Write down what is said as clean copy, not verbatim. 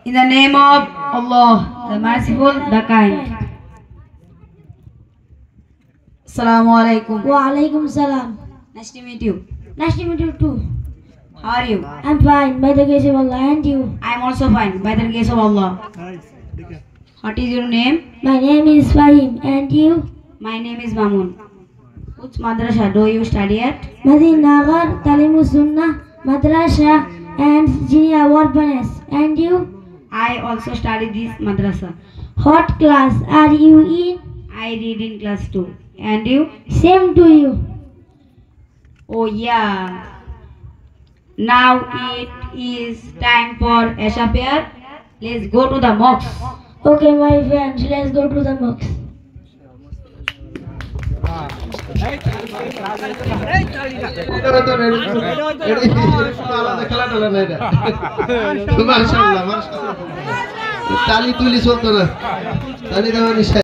In the name of Allah, the Merciful, the Kind. Assalamu alaikum. Wa alaikum salam. Nice to meet you. Nice to meet you too. How are you? I'm fine, by the grace of Allah, and you? I am also fine, by the grace of Allah. What is your name? My name is Fahim, and you? My name is Mamun. Which madrasa do you study at? Madinagar, Talimus Sunnah, Madrasa, and Junior Orphanage. And you? I also study this madrasa. What class are you in? I read in class 2. And you? Same to you. Oh yeah. Now it is time for Asha prayer. Let's go to the mosque. Okay, my friends, let's go to the mosque. মাশাআল্লাহ মাশাআল্লাহ তালি তুলি চলতো না তালি দেওয়া নিষেধ